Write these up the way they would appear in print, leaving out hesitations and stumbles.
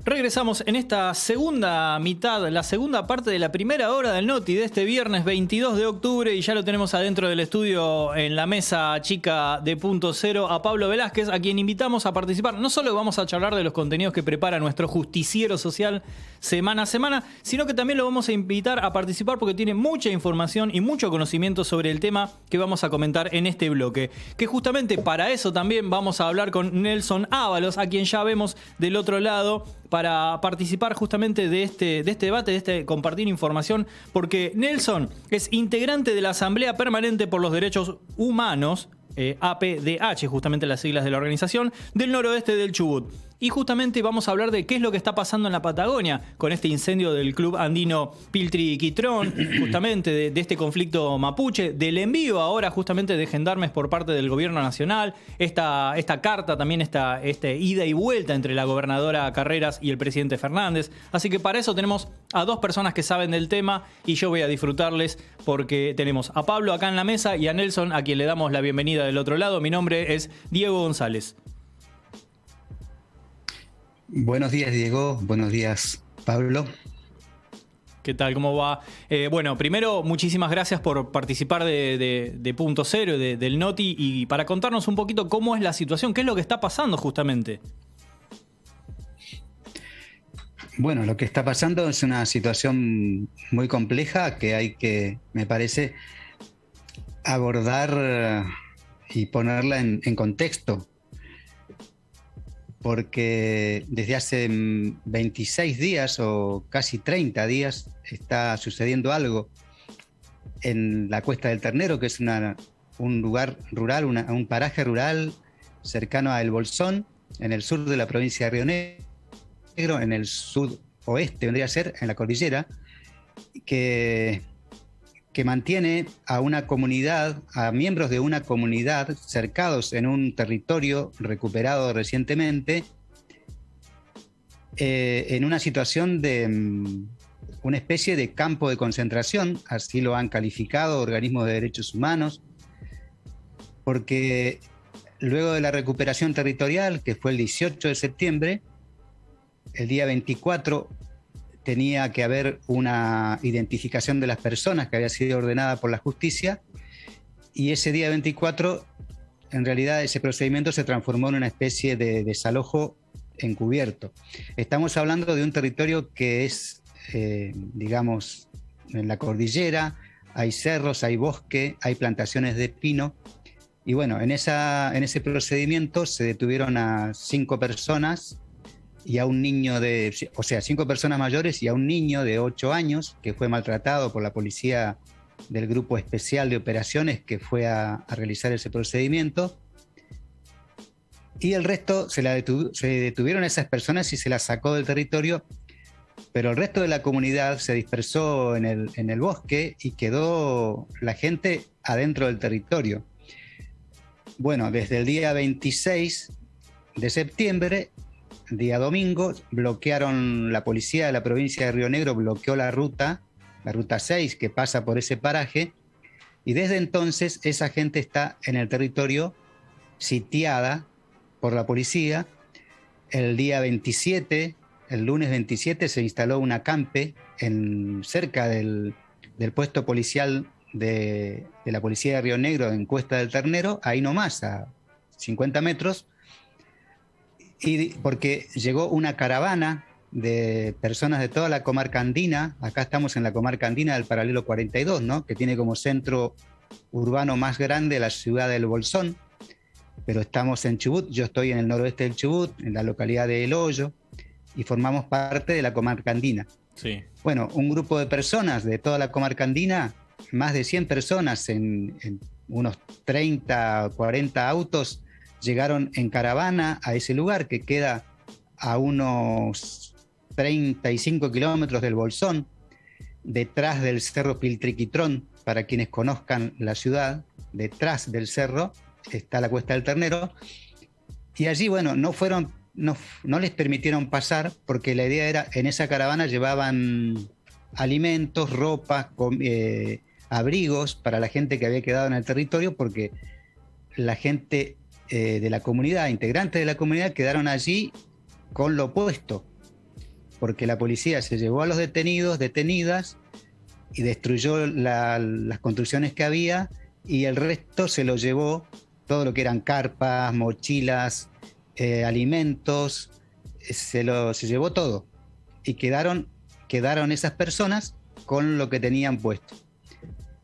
Regresamos en esta segunda mitad, la segunda parte de la primera hora del Noti de este viernes 22 de octubre y ya lo tenemos adentro del estudio en la mesa chica de Punto Cero a Pablo Velázquez, a quien invitamos a participar. No solo vamos a charlar de los contenidos que prepara nuestro justiciero social semana a semana, sino que también lo vamos a invitar a participar porque tiene mucha información y mucho conocimiento sobre el tema que vamos a comentar en este bloque. Que justamente para eso también vamos a hablar con Nelson Ábalos, a quien ya vemos del otro lado, para participar justamente de este debate, de este compartir información, porque Nelson es integrante de la Asamblea Permanente por los Derechos Humanos, APDH, justamente las siglas de la organización, del noroeste del Chubut. Y justamente vamos a hablar de qué es lo que está pasando en la Patagonia con este incendio del Club Andino Piltriquitrón, justamente de este conflicto mapuche, del envío ahora justamente de gendarmes por parte del gobierno nacional, esta carta también, esta ida y vuelta entre la gobernadora Carreras y el presidente Fernández. Así que para eso tenemos a dos personas que saben del tema y yo voy a disfrutarles porque tenemos a Pablo acá en la mesa y a Nelson, a quien le damos la bienvenida del otro lado. Mi nombre es Diego González. Buenos días, Diego. Buenos días, Pablo. ¿Qué tal? ¿Cómo va? Bueno, primero, muchísimas gracias por participar de Punto Cero, del Noti, y para contarnos un poquito cómo es la situación, qué es lo que está pasando justamente. Bueno, lo que está pasando es una situación muy compleja que hay que, me parece, abordar y ponerla en contexto. Porque desde hace 26 días o casi 30 días está sucediendo algo en la Cuesta del Ternero, que es un lugar rural, un paraje rural cercano a El Bolsón, en el sur de la provincia de Río Negro, en el sudoeste, vendría a ser, en la cordillera, que mantiene a una comunidad, a miembros de una comunidad cercados en un territorio recuperado recientemente, en una situación de una especie de campo de concentración, así lo han calificado organismos de derechos humanos, porque luego de la recuperación territorial, que fue el 18 de septiembre, el día 24 tenía que haber una identificación de las personas que había sido ordenada por la justicia, y ese día 24, en realidad, ese procedimiento se transformó en una especie de desalojo encubierto. Estamos hablando de un territorio que es, digamos, en la cordillera, hay cerros, hay bosque, hay plantaciones de pino, y bueno, en ese procedimiento se detuvieron a 5 personas, y a un niño 5 personas mayores y a un niño de 8 años que fue maltratado por la policía del Grupo Especial de Operaciones que fue a realizar ese procedimiento. Y el resto se detuvieron a esas personas y se las sacó del territorio, pero el resto de la comunidad se dispersó en el bosque y quedó la gente adentro del territorio. Bueno, desde el día 26 de septiembre, día domingo, bloquearon, la policía de la provincia de Río Negro bloqueó la ruta 6 que pasa por ese paraje, y desde entonces esa gente está en el territorio sitiada por la policía. El día 27, el lunes 27, se instaló un acampe cerca del puesto policial de la policía de Río Negro en Cuesta del Ternero, ahí nomás, a 50 metros, y porque llegó una caravana de personas de toda la comarca andina. Acá estamos en la comarca andina del paralelo 42, ¿no? Que tiene como centro urbano más grande la ciudad del Bolsón, pero estamos en Chubut. Yo estoy en el noroeste del Chubut, en la localidad de El Hoyo, y formamos parte de la comarca andina. Sí. Bueno, un grupo de personas de toda la comarca andina, más de 100 personas en unos 30 o 40 autos, llegaron en caravana a ese lugar que queda a unos 35 kilómetros del Bolsón, detrás del cerro Piltriquitrón. Para quienes conozcan la ciudad, detrás del cerro está la Cuesta del Ternero, y allí, bueno, no les permitieron pasar porque la idea era, en esa caravana llevaban alimentos, ropa, abrigos para la gente que había quedado en el territorio, porque la gente de la comunidad, integrantes de la comunidad, quedaron allí con lo opuesto. porque la policía se llevó a los detenidos, detenidas, y destruyó las construcciones que había, y el resto se lo llevó, todo lo que eran carpas, mochilas, alimentos, se llevó todo. Y quedaron esas personas con lo que tenían puesto.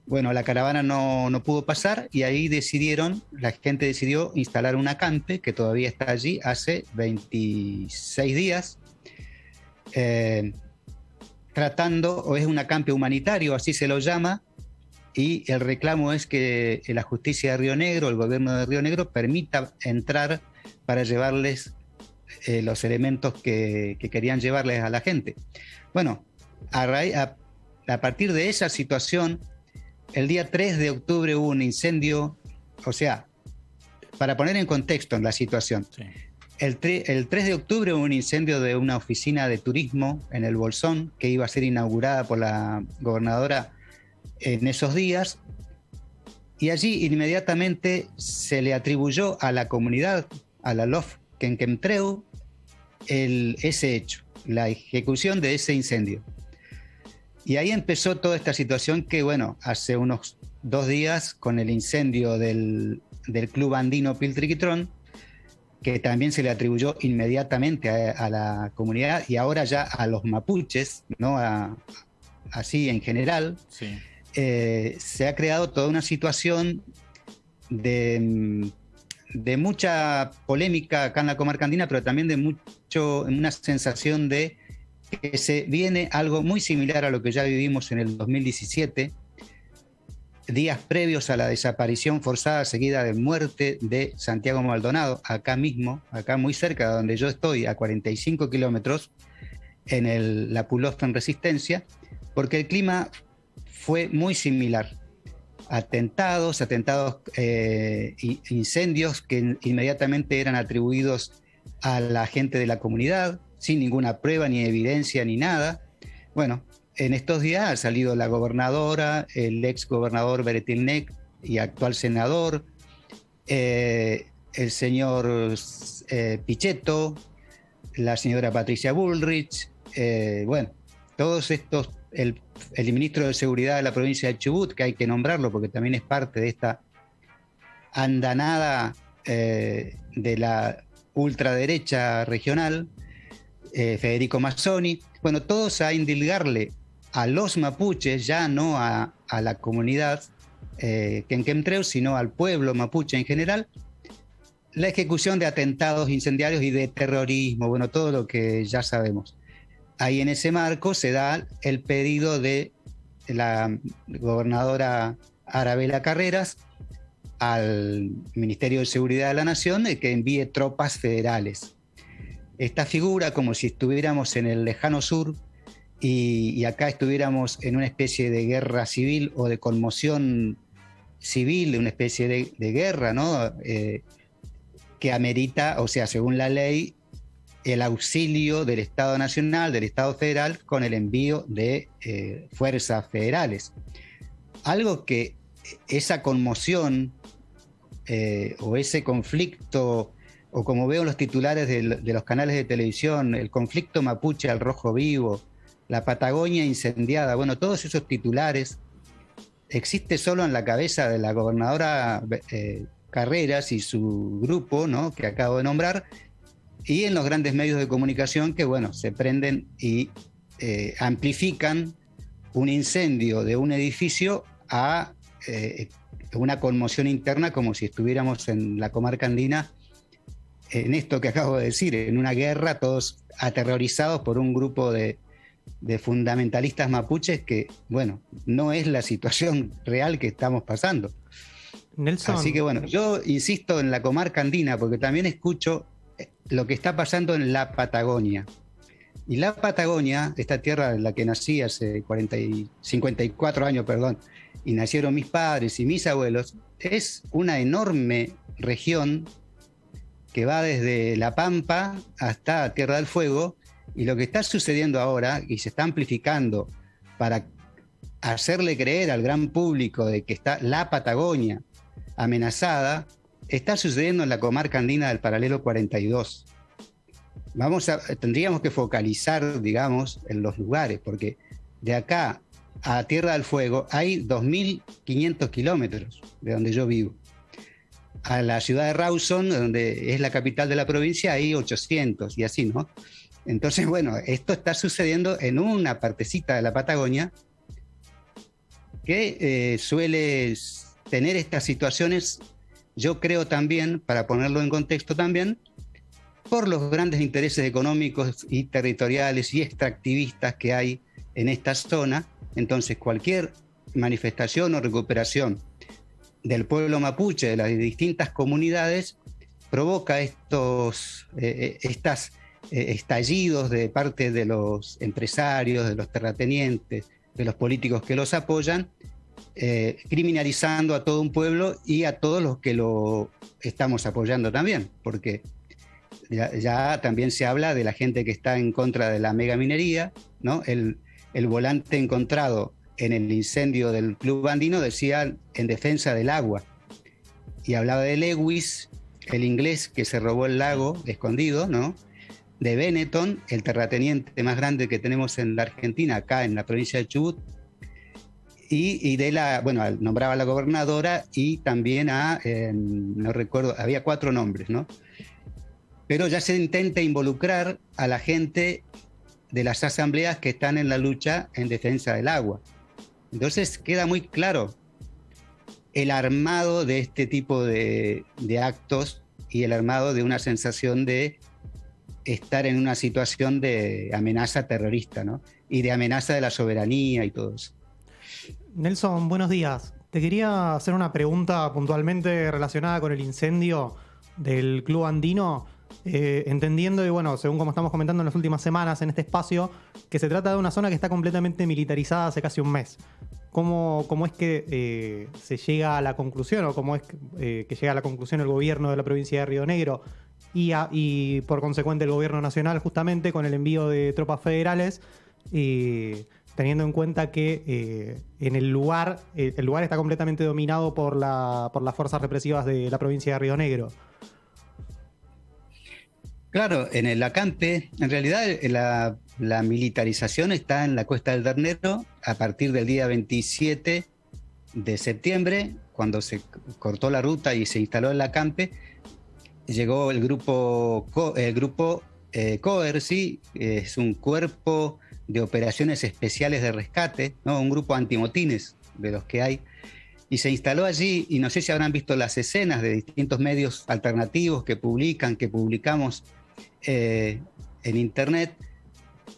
Bueno, la caravana no pudo pasar, y ahí la gente decidió instalar un acampe que todavía está allí hace 26 días, o es un acampe humanitario, así se lo llama, y el reclamo es que la justicia de Río Negro, el gobierno de Río Negro, permita entrar para llevarles los elementos que querían llevarles a la gente. Bueno, a partir de esa situación, el día 3 de octubre hubo un incendio, o sea, para poner en contexto la situación, sí. El 3 de octubre hubo un incendio de una oficina de turismo en el Bolsón, que iba a ser inaugurada por la gobernadora en esos días, y allí inmediatamente se le atribuyó a la comunidad, a la LOF Quenquemtreu, ese hecho, la ejecución de ese incendio. Y ahí empezó toda esta situación que, bueno, hace unos 2 días, con el incendio del club andino Piltriquitrón, que también se le atribuyó inmediatamente a la comunidad, y ahora ya a los mapuches, ¿no? Así en general, sí. Se ha creado toda una situación de mucha polémica acá en la comarca andina, pero también de una sensación de que se viene algo muy similar a lo que ya vivimos en el 2017, días previos a la desaparición forzada seguida de muerte de Santiago Maldonado, acá mismo, acá muy cerca de donde yo estoy, a 45 kilómetros, en la Pulostra en Resistencia, porque el clima fue muy similar. Atentados, incendios que inmediatamente eran atribuidos a la gente de la comunidad, sin ninguna prueba, ni evidencia, ni nada. Bueno, en estos días ha salido la gobernadora, el ex gobernador Beretilnec y actual senador, el señor Pichetto, la señora Patricia Bullrich, bueno, todos estos, el ministro de Seguridad de la provincia de Chubut, que hay que nombrarlo porque también es parte de esta andanada de la ultraderecha regional, Federico Mazzoni, bueno, todos a indilgarle a los mapuches, ya no a la comunidad Quenquemtreu, sino al pueblo mapuche en general, la ejecución de atentados incendiarios y de terrorismo, bueno, todo lo que ya sabemos. Ahí en ese marco se da el pedido de la gobernadora Arabela Carreras al Ministerio de Seguridad de la Nación de que envíe tropas federales. Esta figura como si estuviéramos en el lejano sur y acá estuviéramos en una especie de guerra civil o de conmoción civil, de una especie de guerra, ¿no? Que amerita, o sea, según la ley, el auxilio del Estado Nacional, del Estado Federal, con el envío de fuerzas federales. Algo que esa conmoción o ese conflicto, o como veo en los titulares de los canales de televisión, el conflicto mapuche al rojo vivo, la Patagonia incendiada, bueno, todos esos titulares existe solo en la cabeza de la gobernadora Carreras y su grupo, ¿no?, que acabo de nombrar, y en los grandes medios de comunicación que, bueno, se prenden y amplifican un incendio de un edificio a una conmoción interna, como si estuviéramos en la comarca andina, en esto que acabo de decir, en una guerra, todos aterrorizados por un grupo de fundamentalistas mapuches que, bueno, no es la situación real que estamos pasando. Nelson. Así que, bueno, yo insisto en la comarca andina porque también escucho lo que está pasando en la Patagonia. Y la Patagonia, esta tierra en la que nací hace 54 años, y nacieron mis padres y mis abuelos, es una enorme región que va desde La Pampa hasta Tierra del Fuego, y lo que está sucediendo ahora, y se está amplificando para hacerle creer al gran público de que está la Patagonia amenazada, está sucediendo en la comarca andina del Paralelo 42. tendríamos que focalizar, digamos, en los lugares, porque de acá a Tierra del Fuego hay 2.500 kilómetros de donde yo vivo. A la ciudad de Rawson, donde es la capital de la provincia, hay 800 y así, ¿no? Entonces, bueno, esto está sucediendo en una partecita de la Patagonia que suele tener estas situaciones, yo creo también, para ponerlo en contexto también, por los grandes intereses económicos y territoriales y extractivistas que hay en esta zona. Entonces, cualquier manifestación o recuperación del pueblo mapuche, de las distintas comunidades, provoca estos estallidos de parte de los empresarios, de los terratenientes, de los políticos que los apoyan, criminalizando a todo un pueblo y a todos los que lo estamos apoyando también, porque ya también se habla de la gente que está en contra de la megaminería, ¿no? El volante encontrado en el incendio del Club Andino decía en defensa del agua, y hablaba de Lewis, el inglés que se robó el lago escondido, ¿no? De Benetton, el terrateniente más grande que tenemos en la Argentina, acá en la provincia de Chubut, y nombraba a la gobernadora y también no recuerdo, había 4 nombres, ¿no? Pero ya se intenta involucrar a la gente de las asambleas que están en la lucha en defensa del agua. Entonces queda muy claro el armado de este tipo de actos y el armado de una sensación de estar en una situación de amenaza terrorista, ¿no? Y de amenaza de la soberanía y todo eso. Nelson, buenos días. Te quería hacer una pregunta puntualmente relacionada con el incendio del Club Andino, entendiendo, y bueno, según como estamos comentando en las últimas semanas en este espacio, que se trata de una zona que está completamente militarizada hace casi un mes. ¿Cómo es que se llega a la conclusión, o cómo es que llega a la conclusión el gobierno de la provincia de Río Negro y por consecuente el gobierno nacional, justamente con el envío de tropas federales, teniendo en cuenta que en el lugar está completamente dominado por las fuerzas represivas de la provincia de Río Negro? Claro, en el acampe, en realidad la militarización está en la Cuesta del Ternero a partir del día 27 de septiembre, cuando se cortó la ruta y se instaló el acampe. Llegó el grupo COERSI, es un cuerpo de operaciones especiales de rescate, ¿no? Un grupo antimotines de los que hay, y se instaló allí, y no sé si habrán visto las escenas de distintos medios alternativos que publicamos en internet.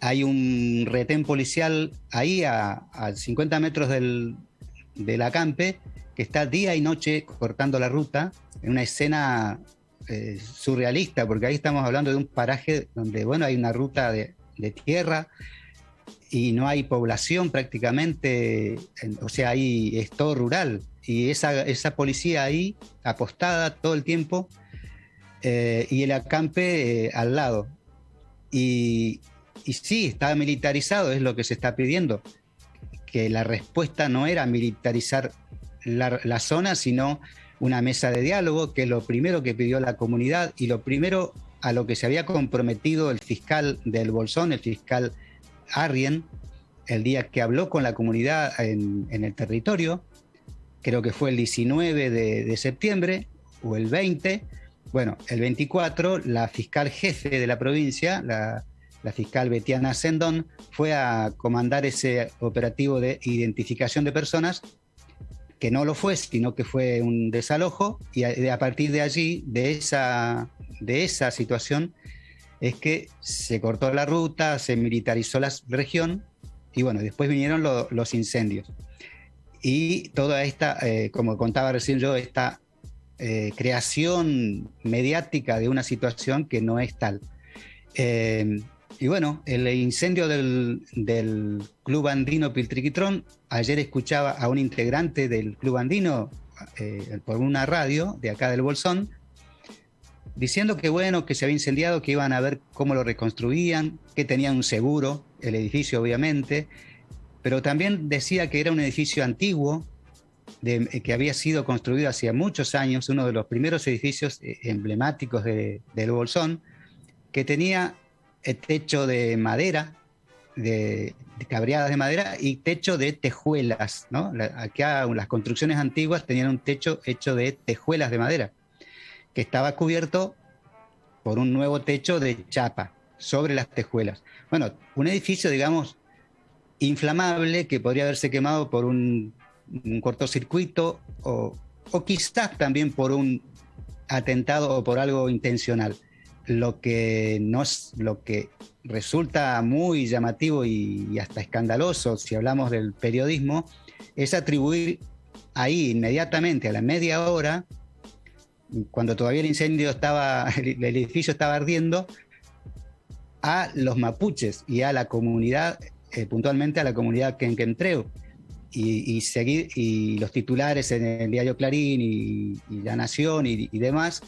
Hay un retén policial ahí a 50 metros del acampe, que está día y noche cortando la ruta, en una escena surrealista, porque ahí estamos hablando de un paraje donde, bueno, hay una ruta de tierra y no hay población prácticamente, o sea, ahí es todo rural, y esa policía ahí apostada todo el tiempo, y el acampe al lado. Y sí, está militarizado, es lo que se está pidiendo, que la respuesta no era militarizar la zona, sino una mesa de diálogo, que es lo primero que pidió la comunidad y lo primero a lo que se había comprometido el fiscal del Bolsón, el fiscal Arrien, el día que habló con la comunidad en el territorio. Creo que fue el 19 de septiembre o el 20. Bueno, el 24, la fiscal jefe de la provincia, la fiscal Betiana Sendón, fue a comandar ese operativo de identificación de personas, que no lo fue, sino que fue un desalojo, y a partir de allí, de esa situación, es que se cortó la ruta, se militarizó la región, y bueno, después vinieron los incendios. Y toda esta, como contaba recién yo, esta creación mediática de una situación que no es tal. Y bueno, el incendio del Club Andino Piltriquitrón, ayer escuchaba a un integrante del Club Andino por una radio de acá del Bolsón, diciendo que bueno, que se había incendiado, que iban a ver cómo lo reconstruían, que tenían un seguro, el edificio obviamente, pero también decía que era un edificio antiguo, que había sido construido hacía muchos años, uno de los primeros edificios emblemáticos del Bolsón, que tenía techo de madera, de cabreadas de madera y techo de tejuelas, ¿no? Acá las construcciones antiguas tenían un techo hecho de tejuelas de madera, que estaba cubierto por un nuevo techo de chapa sobre las tejuelas. Bueno, un edificio, digamos, inflamable que podría haberse quemado por un cortocircuito o quizás también por un atentado o por algo intencional. Lo que resulta muy llamativo y hasta escandaloso, si hablamos del periodismo, es atribuir ahí inmediatamente, a la media hora, cuando todavía el edificio estaba ardiendo, a los mapuches y a la comunidad, puntualmente a la comunidad quenquentreu. Y los titulares en el diario Clarín y La Nación y demás,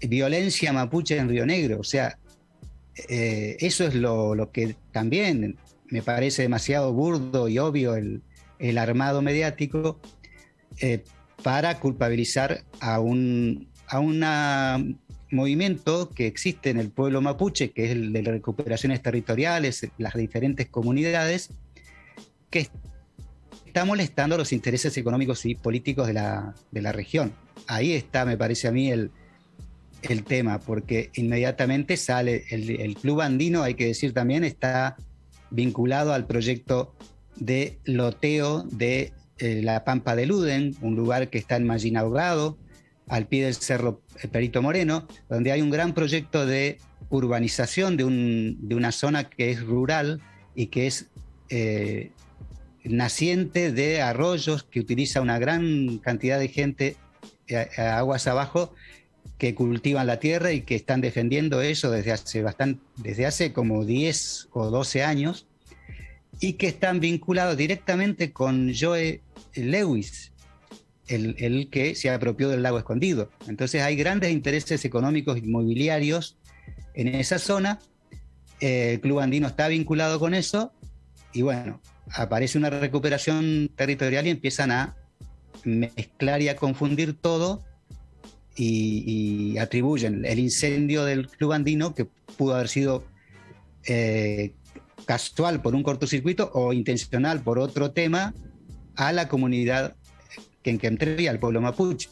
violencia mapuche en Río Negro. O sea, eso es lo que también me parece demasiado burdo y obvio, el armado mediático para culpabilizar a un movimiento que existe en el pueblo mapuche, que es el de las recuperaciones territoriales, las diferentes comunidades, que está molestando los intereses económicos y políticos de la región. Ahí está, me parece a mí, el tema, porque inmediatamente sale el Club Andino, hay que decir también, está vinculado al proyecto de loteo de la Pampa de Luden, un lugar que está en Mallina Ahogado, al pie del Cerro Perito Moreno, donde hay un gran proyecto de urbanización de una zona que es rural y que es naciente de arroyos que utiliza una gran cantidad de gente aguas abajo que cultivan la tierra y que están defendiendo eso desde hace como 10 o 12 años y que están vinculados directamente con Joe Lewis, el que se apropió del lago escondido. Entonces hay grandes intereses económicos inmobiliarios en esa zona. El Club Andino está vinculado con eso y bueno, aparece una recuperación territorial y empiezan a mezclar y a confundir todo y atribuyen el incendio del Club Andino, que pudo haber sido casual por un cortocircuito o intencional por otro tema, a la comunidad quenquentreu y al pueblo mapuche.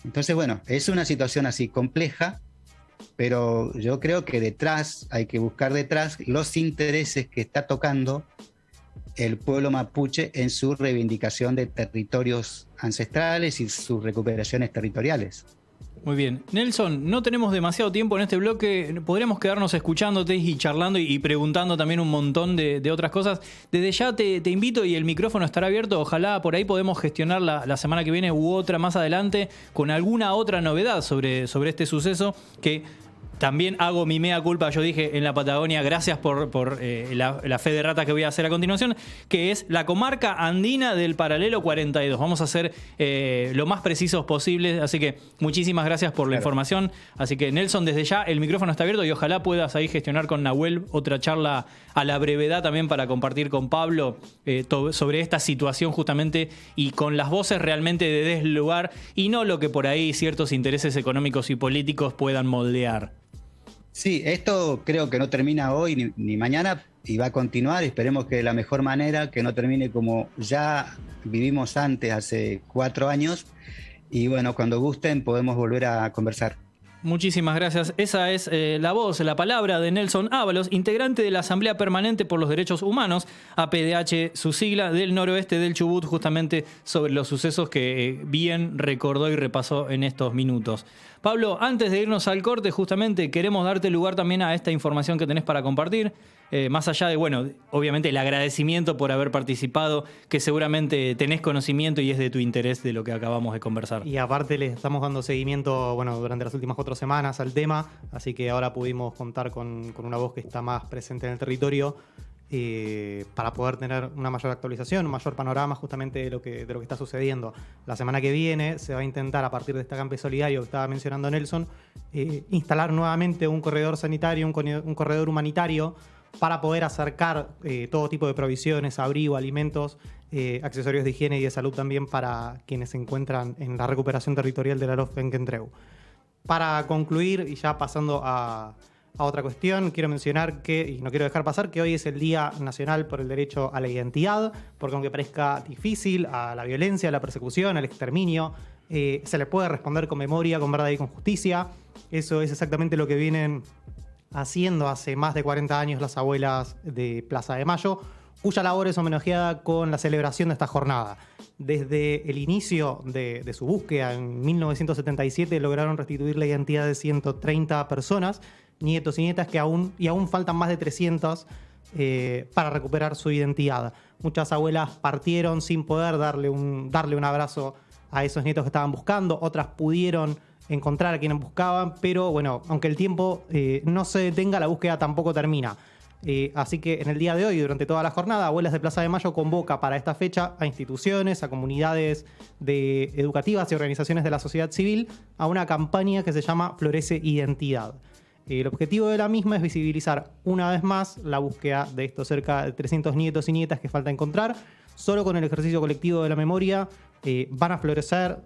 Entonces, bueno, es una situación así compleja, pero yo creo que hay que buscar detrás los intereses que está tocando el pueblo mapuche en su reivindicación de territorios ancestrales y sus recuperaciones territoriales. Muy bien. Nelson, no tenemos demasiado tiempo en este bloque. Podríamos quedarnos escuchándote y charlando y preguntando también un montón de otras cosas. Desde ya te invito y el micrófono estará abierto. Ojalá por ahí podemos gestionar la semana que viene u otra más adelante con alguna otra novedad sobre este suceso que... También hago mi mea culpa, yo dije en la Patagonia, gracias por la fe de rata que voy a hacer a continuación, que es la comarca andina del paralelo 42. Vamos a ser lo más precisos posible, así que muchísimas gracias por la información. Así que Nelson, desde ya el micrófono está abierto y ojalá puedas ahí gestionar con Nahuel otra charla a la brevedad también para compartir con Pablo sobre esta situación justamente y con las voces realmente de deslugar y no lo que por ahí ciertos intereses económicos y políticos puedan moldear. Sí, esto creo que no termina hoy ni mañana y va a continuar. Esperemos que de la mejor manera, que no termine como ya vivimos antes, hace 4 años. Y bueno, cuando gusten podemos volver a conversar. Muchísimas gracias. Esa es la voz, la palabra de Nelson Ábalos, integrante de la Asamblea Permanente por los Derechos Humanos, APDH, su sigla, del noroeste del Chubut, justamente sobre los sucesos que bien recordó y repasó en estos minutos. Pablo, antes de irnos al corte, justamente queremos darte lugar también a esta información que tenés para compartir. Más allá de, bueno, obviamente el agradecimiento por haber participado, que seguramente tenés conocimiento y es de tu interés de lo que acabamos de conversar. Y aparte le estamos dando seguimiento, bueno, durante las últimas 4 semanas al tema, así que ahora pudimos contar con una voz que está más presente en el territorio para poder tener una mayor actualización, un mayor panorama justamente de lo que está sucediendo. La semana que viene se va a intentar, a partir de este acampe solidario que estaba mencionando Nelson, instalar nuevamente un corredor sanitario, un corredor humanitario, para poder acercar todo tipo de provisiones, abrigo, alimentos, accesorios de higiene y de salud también para quienes se encuentran en la recuperación territorial de la LOF Quenquentreu. Para concluir, y ya pasando a a otra cuestión, quiero mencionar que, y no quiero dejar pasar, que hoy es el Día Nacional por el Derecho a la Identidad, porque aunque parezca difícil, a la violencia, a la persecución, al exterminio, se le puede responder con memoria, con verdad y con justicia. Eso es exactamente lo que vienen haciendo hace más de 40 años las abuelas de Plaza de Mayo, cuya labor es homenajeada con la celebración de esta jornada. Desde el inicio de su búsqueda, en 1977, lograron restituir la identidad de 130 personas, nietos y nietas, que aún faltan más de 300 para recuperar su identidad. Muchas abuelas partieron sin poder darle un abrazo a esos nietos que estaban buscando, otras pudieron encontrar a quienes buscaban, pero bueno, aunque el tiempo no se detenga, la búsqueda tampoco termina. Así que en el día de hoy, durante toda la jornada, Abuelas de Plaza de Mayo convoca para esta fecha a instituciones, a comunidades educativas y organizaciones de la sociedad civil a una campaña que se llama Florece Identidad. El objetivo de la misma es visibilizar una vez más la búsqueda de estos cerca de 300 nietos y nietas que falta encontrar. Solo con el ejercicio colectivo de la memoria van a florecer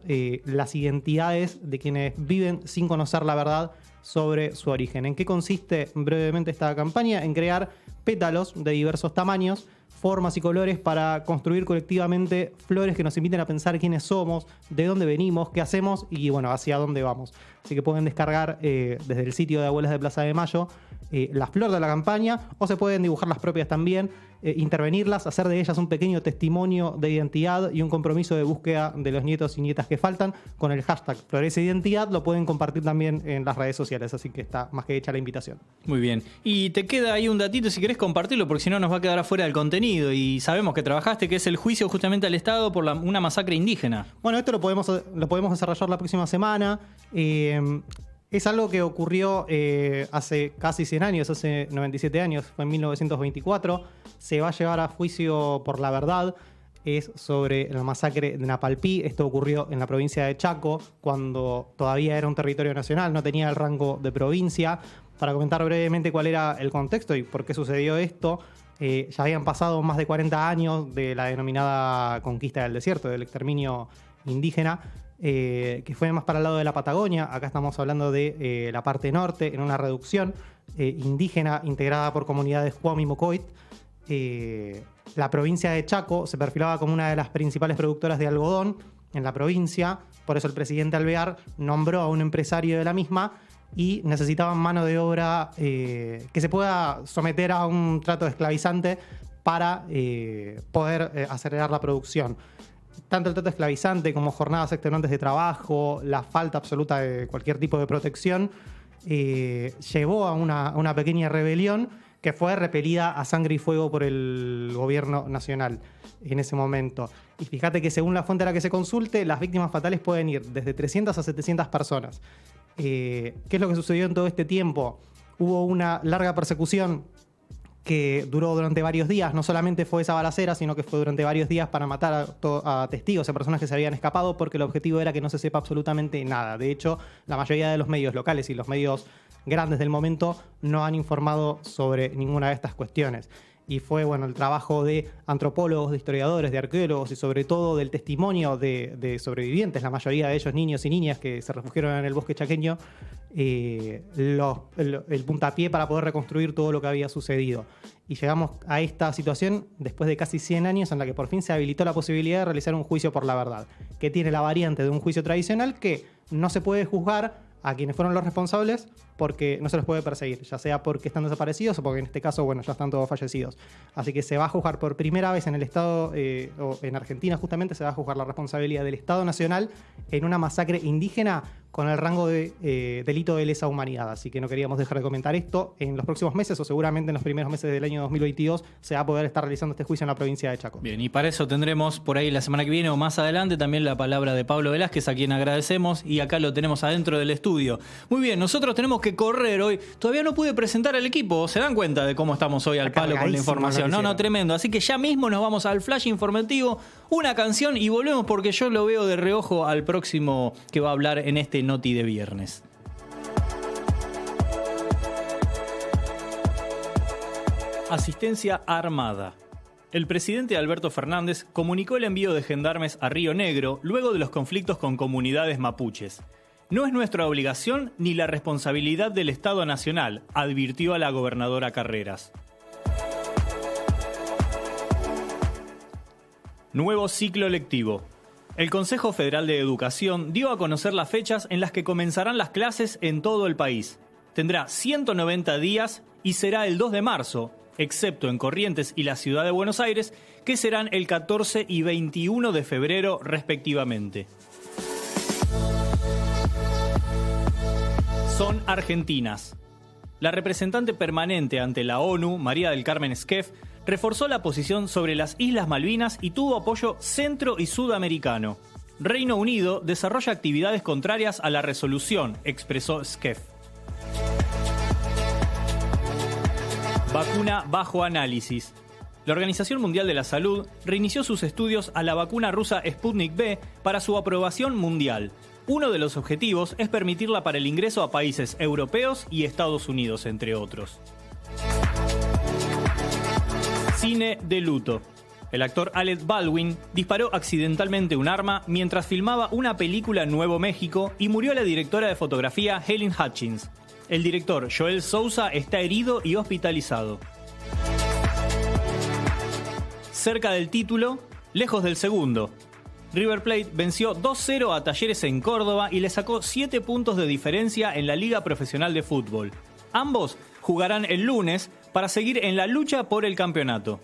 las identidades de quienes viven sin conocer la verdad sobre su origen. ¿En qué consiste brevemente esta campaña? En crear pétalos de diversos tamaños, formas y colores para construir colectivamente flores que nos inviten a pensar quiénes somos, de dónde venimos, qué hacemos y bueno, hacia dónde vamos. Así que pueden descargar desde el sitio de Abuelas de Plaza de Mayo la flor de la campaña, o se pueden dibujar las propias también, intervenirlas, hacer de ellas un pequeño testimonio de identidad y un compromiso de búsqueda de los nietos y nietas que faltan con el hashtag Florece Identidad. Lo pueden compartir también en las redes sociales, así que está más que hecha la invitación. Muy bien. Y te queda ahí un datito si querés compartirlo, porque si no nos va a quedar afuera del contenido. Y sabemos que trabajaste, que es el juicio justamente al Estado por una masacre indígena. Bueno, esto lo podemos desarrollar la próxima semana. Es algo que ocurrió hace casi 100 años, hace 97 años, fue en 1924. Se va a llevar a juicio por la verdad. Es sobre la masacre de Napalpí. Esto ocurrió en la provincia de Chaco, cuando todavía era un territorio nacional, no tenía el rango de provincia. Para comentar brevemente cuál era el contexto y por qué sucedió esto, ya habían pasado más de 40 años de la denominada conquista del desierto, del exterminio indígena, que fue más para el lado de la Patagonia. Acá estamos hablando de la parte norte, en una reducción indígena integrada por comunidades Huam y Mocoit. La provincia de Chaco se perfilaba como una de las principales productoras de algodón en la provincia, por eso el presidente Alvear nombró a un empresario de la misma y necesitaban mano de obra que se pueda someter a un trato esclavizante para poder acelerar la producción. Tanto el trato esclavizante como jornadas extenuantes de trabajo, la falta absoluta de cualquier tipo de protección, llevó a una pequeña rebelión que fue repelida a sangre y fuego por el gobierno nacional en ese momento. Y fíjate que según la fuente a la que se consulte, las víctimas fatales pueden ir desde 300 a 700 personas. ¿Qué es lo que sucedió en todo este tiempo? Hubo una larga persecución que duró durante varios días. No solamente fue esa balacera, sino que fue durante varios días para matar a testigos, a personas que se habían escapado, porque el objetivo era que no se sepa absolutamente nada. De hecho, la mayoría de los medios locales y los medios grandes del momento no han informado sobre ninguna de estas cuestiones. Y fue el trabajo de antropólogos, de historiadores, de arqueólogos y sobre todo del testimonio de sobrevivientes, la mayoría de ellos niños y niñas que se refugiaron en el bosque chaqueño, el puntapié para poder reconstruir todo lo que había sucedido. Y llegamos a esta situación después de casi 100 años en la que por fin se habilitó la posibilidad de realizar un juicio por la verdad, que tiene la variante de un juicio tradicional que no se puede juzgar a quienes fueron los responsables porque no se los puede perseguir, ya sea porque están desaparecidos o porque en este caso, ya están todos fallecidos. Así que se va a juzgar por primera vez en el Estado, o en Argentina justamente, se va a juzgar la responsabilidad del Estado Nacional en una masacre indígena con el rango de delito de lesa humanidad. Así que no queríamos dejar de comentar esto. En los próximos meses, o seguramente en los primeros meses del año 2022, se va a poder estar realizando este juicio en la provincia de Chaco. Bien, y para eso tendremos por ahí la semana que viene o más adelante también la palabra de Pablo Velázquez, a quien agradecemos, y acá lo tenemos adentro del estudio. Muy bien, nosotros tenemos que correr hoy. Todavía no pude presentar al equipo. ¿Se dan cuenta de cómo estamos hoy al palo con la información? No, tremendo. Así que ya mismo nos vamos al flash informativo, una canción y volvemos porque yo lo veo de reojo al próximo que va a hablar en este Noti de viernes. Asistencia armada. El presidente Alberto Fernández comunicó el envío de gendarmes a Río Negro luego de los conflictos con comunidades mapuches. No es nuestra obligación ni la responsabilidad del Estado Nacional, advirtió a la gobernadora Carreras. Nuevo ciclo lectivo. El Consejo Federal de Educación dio a conocer las fechas en las que comenzarán las clases en todo el país. Tendrá 190 días y será el 2 de marzo, excepto en Corrientes y la Ciudad de Buenos Aires, que serán el 14 y 21 de febrero respectivamente. Son argentinas. La representante permanente ante la ONU, María del Carmen Skef, reforzó la posición sobre las Islas Malvinas y tuvo apoyo centro- y sudamericano. Reino Unido desarrolla actividades contrarias a la resolución, expresó Skef. Vacuna bajo análisis. La Organización Mundial de la Salud reinició sus estudios a la vacuna rusa Sputnik V para su aprobación mundial. Uno de los objetivos es permitirla para el ingreso a países europeos y Estados Unidos, entre otros. Cine de luto. El actor Alec Baldwin disparó accidentalmente un arma mientras filmaba una película en Nuevo México y murió la directora de fotografía Helen Hutchins. El director Joel Souza está herido y hospitalizado. Cerca del título, lejos del segundo. River Plate venció 2-0 a Talleres en Córdoba y le sacó 7 puntos de diferencia en la Liga Profesional de Fútbol. Ambos jugarán el lunes para seguir en la lucha por el campeonato.